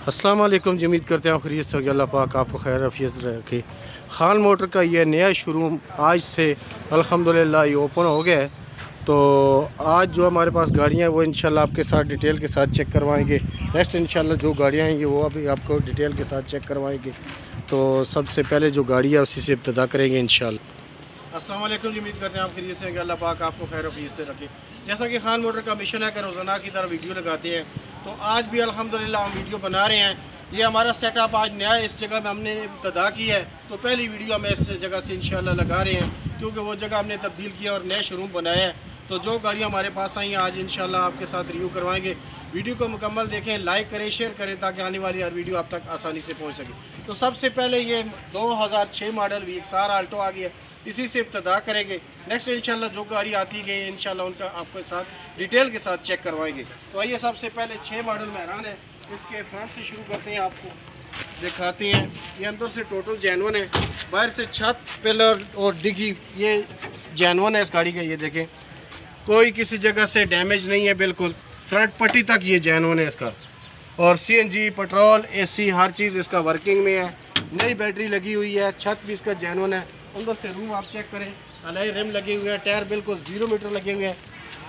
अस्सलाम वालेकुम जी। उम्मीद करते हैं खैरियत से होगी। अल्लाह पाक आपको खैर आफियत रखे। खान मोटर का ये नया शोरूम आज से अल्हम्दुलिल्लाह ये ओपन हो गया है। तो आज जो हमारे पास गाड़ियाँ हैं वो इंशाल्लाह आपके साथ डिटेल के साथ चेक करवाएंगे। नेक्स्ट इंशाल्लाह जो गाड़ियाँ हैं वो अभी आपको डिटेल के साथ चेक करवाएंगे। तो सबसे पहले जो गाड़ी है उसी से इब्तिदा करेंगे इंशाल्लाह। अस्सलाम वालेकुम जी। उम्मीद करते हैं आप खैरियत से हैं। अल्लाह पाक आपको खैर आफियत से रखे। जैसा कि खान मोटर का मिशन है कि रोज़ाना की तरह वीडियो लगाते हैं, तो आज भी अल्हम्दुलिल्लाह हम वीडियो बना रहे हैं। ये हमारा सेटअप आज नया इस जगह में हमने इब्तिदा की है, तो पहली वीडियो हम इस जगह से इंशाल्लाह लगा रहे हैं क्योंकि वो जगह हमने तब्दील किया और नया शोरूम बनाया है। तो जो गाड़ियाँ हमारे पास आई हैं आज इंशाल्लाह आपके साथ रिव्यू करवाएंगे। वीडियो को मुकम्मल देखें, लाइक करें, शेयर करें ताकि आने वाली हर वीडियो आप तक आसानी से पहुँच सके। तो सबसे पहले ये 2006 मॉडल वीक्सार आल्टो आ गई है, इसी से इब्तिदा करेंगे। नेक्स्ट इंशाल्लाह जो गाड़ी आती गई इंशाल्लाह उनका आपके साथ डिटेल के साथ चेक करवाएंगे। तो आइए सबसे पहले 6 मॉडल मेहरान है, इसके फ्रंट से शुरू करते हैं, आपको दिखाते हैं। ये अंदर से टोटल जेन्युइन है, बाहर से छत पिलर और डिग्गी ये जेन्युइन है इस गाड़ी का। ये देखें कोई किसी जगह से डैमेज नहीं है, बिल्कुल फ्रंट पट्टी तक ये जेन्युइन है इसका। और CNG पेट्रोल AC हर चीज़ इसका वर्किंग में है। नई बैटरी लगी हुई है, छत भी इसका जेन्युइन है। अंदर से रूम आप चेक करें, अलॉय रिम लगे हुए हैं, टायर बिल्कुल 0 मीटर लगे हुए हैं।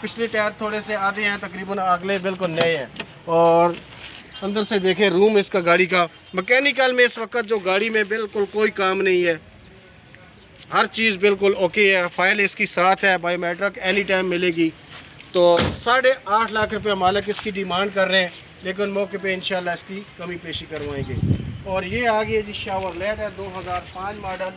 पिछले टायर थोड़े से आधे हैं तकरीबन, अगले बिल्कुल नए हैं। और अंदर से देखें रूम इसका गाड़ी का। मैकेनिकल में इस वक्त जो गाड़ी में बिल्कुल कोई काम नहीं है, हर चीज़ बिल्कुल ओके है। फाइल इसकी साथ है, बायोमेट्रिक एनी टाइम मिलेगी। तो 8.5 लाख रुपये मालिक इसकी डिमांड कर रहे हैं, लेकिन मौके पे इंशाल्लाह इसकी कमी पेशी करवाएंगे। और ये आ गई है जी शावरलेट है, 2005 मॉडल,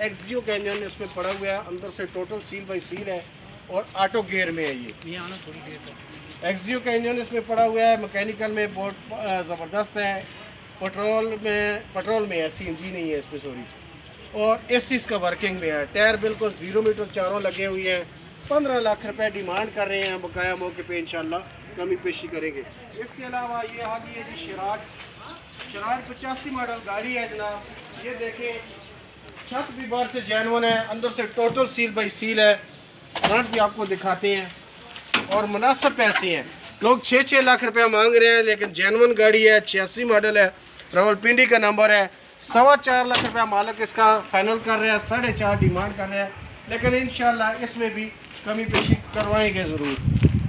एक्सियो का इंजन इसमें पड़ा हुआ है। अंदर से टोटल सील बाई सील है और ऑटो गियर में है। ये आना थोड़ी देर तक एक्सियो का इंजन इसमें पड़ा हुआ है। मैकेनिकल में बहुत ज़बरदस्त है। पेट्रोल में है, CNG नहीं है इसमें, सॉरी। और AC इसका वर्किंग में है। टायर बिल्कुल 0 मीटर चारों लगे हुए हैं। 15 लाख रुपए डिमांड कर रहे हैं, बकाया मौके पे इंशाल्लाह कमी पेशी करेंगे। इसके अलावा ये आ गई है जी शरार 85 मॉडल गाड़ी है जनाब। ये देखें छत भी बाहर से जेन्युइन है, अंदर से टोटल सील बाई सील है। फ्रंट भी आपको दिखाते हैं और मुनासिब पैसे हैं। लोग 6-6 लाख रुपया मांग रहे हैं, लेकिन जेन्युइन गाड़ी है। 86 मॉडल है, रावलपिंडी का नंबर है। 4.25 लाख रुपया मालिक इसका फाइनल कर रहे हैं, 4.5 डिमांड कर रहे हैं, लेकिन इंशाल्लाह इसमें भी कमी पेशी करवाएंगे ज़रूर।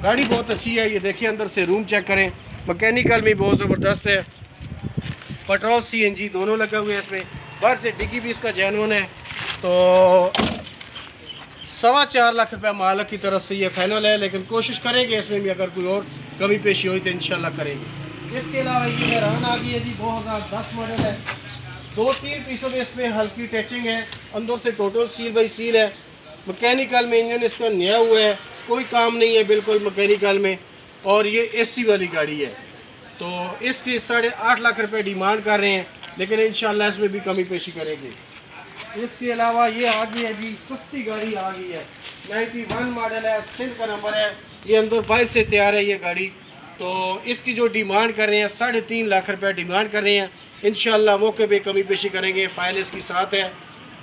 गाड़ी बहुत अच्छी है। ये देखिए अंदर से रूम चेक करें, मैकेनिकल भी बहुत ज़बरदस्त है। पेट्रोल CNG दोनों लगे हुए हैं इसमें। बाहर से डिग्गी भी इसका जेन्युइन है। तो 4.25 लाख रुपया मालिक की तरफ से ये फाइनल है, लेकिन कोशिश करेंगे इसमें भी अगर कोई और कमी पेशी हुई तो इंशाल्लाह करेंगे। इसके अलावा ये हैरान आ गई है जी, 2010 मॉडल है। 2-3 पीसों में इसमें हल्की टचिंग है। अंदर से टोटल सील बाई सील है। मैकेनिकल में इंजन इसका नया हुआ है, कोई काम नहीं है बिल्कुल मैकेनिकल में। और ये AC वाली गाड़ी है। तो इसकी 8.5 लाख रुपए डिमांड कर रहे हैं, लेकिन इंशाल्लाह इसमें भी कमी पेशी करेंगे। इसके अलावा ये आ गई है जी, सस्ती गाड़ी आ गई है, 91 मॉडल है, सिंध का नंबर है। ये अंदर बाहर से तैयार है ये गाड़ी। तो इसकी जो डिमांड कर रहे हैं 3.5 लाख रुपया डिमांड कर रहे हैं। इंशाल्लाह मौके पे कमी पेशी करेंगे। फाइल इसकी साथ है,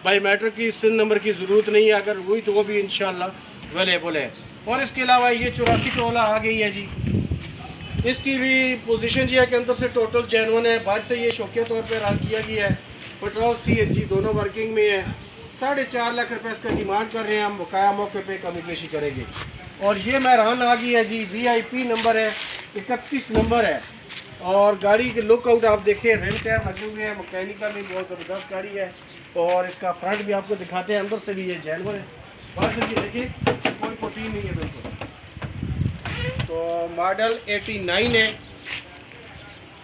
बायोमेट्रिक की सिंध नंबर की ज़रूरत नहीं है, अगर हुई तो वो भी इंशाल्लाह अवेलेबल है। और इसके अलावा ये 84 Corolla आ गई है जी। इसकी भी पोजीशन ये है कि अंदर से टोटल जेन्युइन है, बाहर से ये शौकिया तौर पर रंग किया गया है। पेट्रोल CNG दोनों वर्किंग में है। 4.5 लाख रुपए इसका डिमांड कर रहे हैं, हम बकाया मौके पे कमी पेशी करेंगे। और ये मेहरान आ गई है जी, VIP नंबर है, 31 नंबर है। और गाड़ी के लुकआउट आप देखिए, रिम टायर लगे हुए हैं, मैकेनिकल में बहुत ज़बरदस्त गाड़ी है। और इसका फ्रंट भी आपको दिखाते हैं, अंदर से भी ये जेन्युइन है, बाहर से भी देखिए कोई पोटी नहीं है बिल्कुल। तो मॉडल 89 है,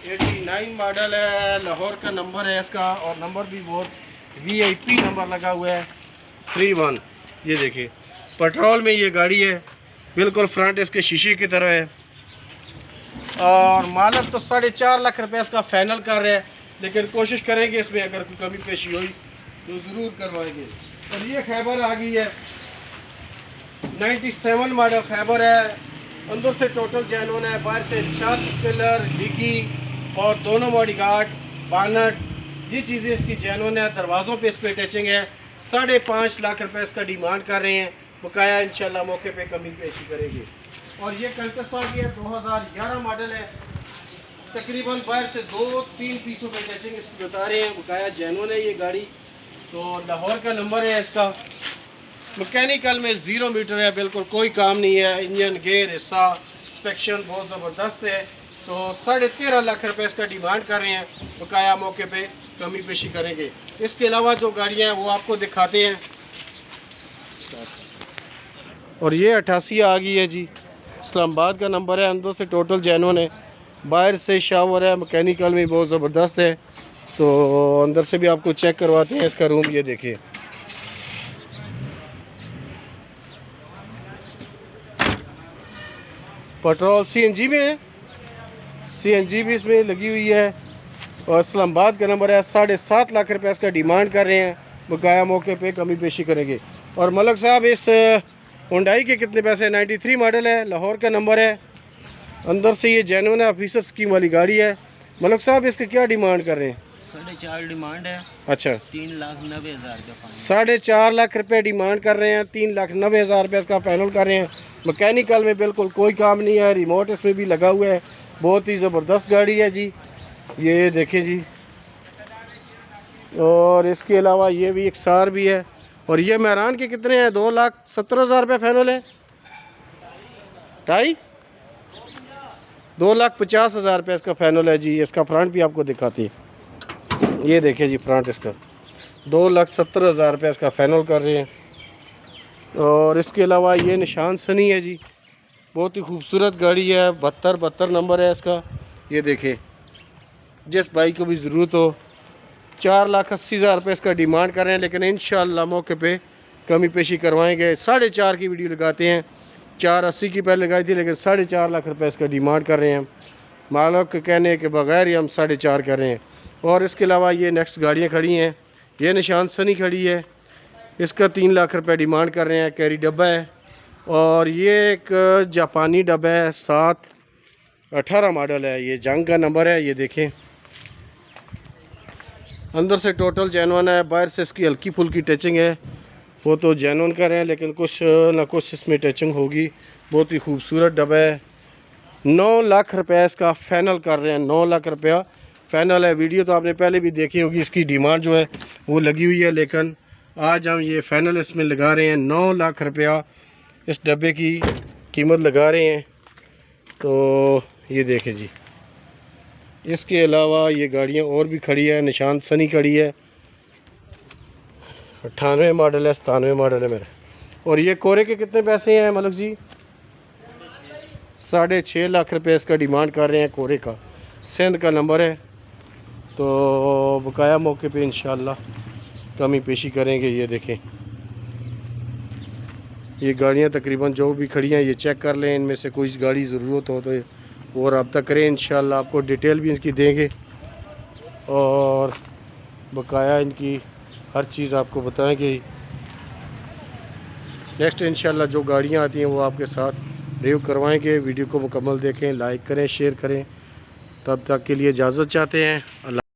89 मॉडल है, लाहौर का नंबर है इसका। और नंबर भी बहुत VIP नंबर लगा हुआ है, 31। ये देखिए पेट्रोल में ये गाड़ी है, बिल्कुल फ्रंट इसके शीशे की तरह है। और मालिक तो 4.5 लाख रुपये इसका फाइनल कर रहे हैं, लेकिन कोशिश करेंगे इसमें अगर कोई कमी पेशी हुई तो ज़रूर करवाएंगे। और ये खैबर आ गई है, 97 मॉडल खैबर है। अंदर से टोटल जेन्युइन है, बाहर से छत पिलर डिग्गी और दोनों बॉडी गार्ड बानट ये चीज़ें इसकी जेन्युइन है। दरवाज़ों पे इस पर टचिंग है। 5.5 लाख रुपए इसका डिमांड कर रहे हैं, बकाया इंशाल्लाह मौके पे कमी पेशी करेंगे। और ये कंटस आ गया, 2011 मॉडल है। तकरीबन बाहर से 2-3 पीसों में टचिंग इसकी बता रहे हैं, बकाया जेन्युइन है ये गाड़ी। तो लाहौर का नंबर है इसका, मैकेनिकल में 0 मीटर है, बिल्कुल कोई काम नहीं है। इंजन गेयर हिस्सा इंस्पेक्शन बहुत ज़बरदस्त है। तो 13.5 लाख रुपए इसका डिमांड कर रहे हैं, बकाया मौके पे कमी पेशी करेंगे। इसके अलावा जो गाड़ियाँ हैं वो आपको दिखाते हैं। और ये 88 आ गई है जी, इस्लामाबाद का नंबर है, अंदर से टोटल जेन्युइन है, बाहर से शावर है, मैकेनिकल में बहुत ज़बरदस्त है। तो अंदर से भी आपको चेक करवाते हैं इसका रूम। ये देखिए, पेट्रोल CNG में है, CNG भी इसमें लगी हुई है। और इस्लामाबाद का नंबर है, 7.5 लाख रुपए इसका डिमांड कर रहे हैं, बकाया मौके पे कमी पेशी करेंगे। और मलक साहब इस हुंडई के कितने पैसे? 93 मॉडल है, लाहौर का नंबर है, अंदर से ये जेन्युइन है, ऑफिसर स्कीम वाली गाड़ी है। मलक साहब इसके क्या डिमांड कर रहे हैं? 4.5 डिमांड है। अच्छा, 3,90,000 रुपये। 4.5 लाख रुपए डिमांड कर रहे हैं, 3,90,000 रुपये इसका फाइनल कर रहे हैं। मैकेनिकल में बिल्कुल कोई काम नहीं है, रिमोट इसमें भी लगा हुआ है, बहुत ही ज़बरदस्त गाड़ी है जी। ये देखें जी। और इसके अलावा ये भी एक सार भी है। और ये मेहरान के कितने हैं? 2,70,000 रुपये फाइनल है। 2,50,000 रुपये इसका फाइनल है जी। इसका फ्रंट भी आपको दिखाती है, ये देखिए जी, फ्रंट इसका 2,70,000 रुपये इसका फाइनल कर रहे हैं। और इसके अलावा ये निशान सनी है जी, बहुत ही खूबसूरत गाड़ी है, 72 नंबर है इसका। ये देखें, जिस बाइक को भी ज़रूरत हो, 4,80,000 रुपये इसका डिमांड कर रहे हैं, लेकिन इंशाअल्लाह मौके पे कमी पेशी करवाएंगे। 4.5 की वीडियो लगाते हैं, 480 की पहले लगाई थी, लेकिन 4.5 लाख रुपये इसका डिमांड कर रहे हैं। मालिक के कहने के बगैर ही हम 4.5 कर रहे हैं। और इसके अलावा ये नेक्स्ट गाड़ियाँ खड़ी हैं, ये निशान सनी खड़ी है, इसका 3 लाख रुपये डिमांड कर रहे हैं, कैरी डब्बा है। और ये एक जापानी डब्बा है, 7/18 मॉडल है, ये जंग का नंबर है। ये देखें, अंदर से टोटल जेन्युइन है, बाहर से इसकी हल्की फुल्की टचिंग है, वो तो जेन्युइन कर रहे हैं, लेकिन कुछ ना कुछ इसमें टचिंग होगी। बहुत ही खूबसूरत डब्बा है। 9 लाख रुपये इसका फाइनल कर रहे हैं, 9 लाख रुपया फाइनल है। वीडियो तो आपने पहले भी देखी होगी, इसकी डिमांड जो है वो लगी हुई है, लेकिन आज हम ये फाइनल इसमें लगा रहे हैं। 9 लाख रुपया इस डब्बे की कीमत लगा रहे हैं। तो ये देखें जी। इसके अलावा ये गाड़ियाँ और भी खड़ी है, निशान सनी खड़ी है, 98 मॉडल है, 97 मॉडल है मेरा। और ये कोरे के कितने पैसे हैं मलक जी? 6.5 लाख रुपये इसका डिमांड कर रहे हैं, कोरे का, सिंध का नंबर है। तो बकाया मौके पे इंशाल्लाह कमी पेशी करेंगे। ये देखें, ये गाड़ियाँ तकरीबन जो भी खड़ी हैं ये चेक कर लें, इनमें से कोई गाड़ी ज़रूरत हो तो वो रब्ता करें, इंशाल्लाह आपको डिटेल भी इनकी देंगे और बकाया इनकी हर चीज़ आपको बताएंगे। नेक्स्ट इंशाल्लाह जो गाड़ियाँ आती हैं वो आपके साथ रिव्यू करवाएंगे। वीडियो को मुकम्मल देखें, लाइक करें, शेयर करें। तब तक के लिए इजाज़त चाहते हैं। अल्लाह।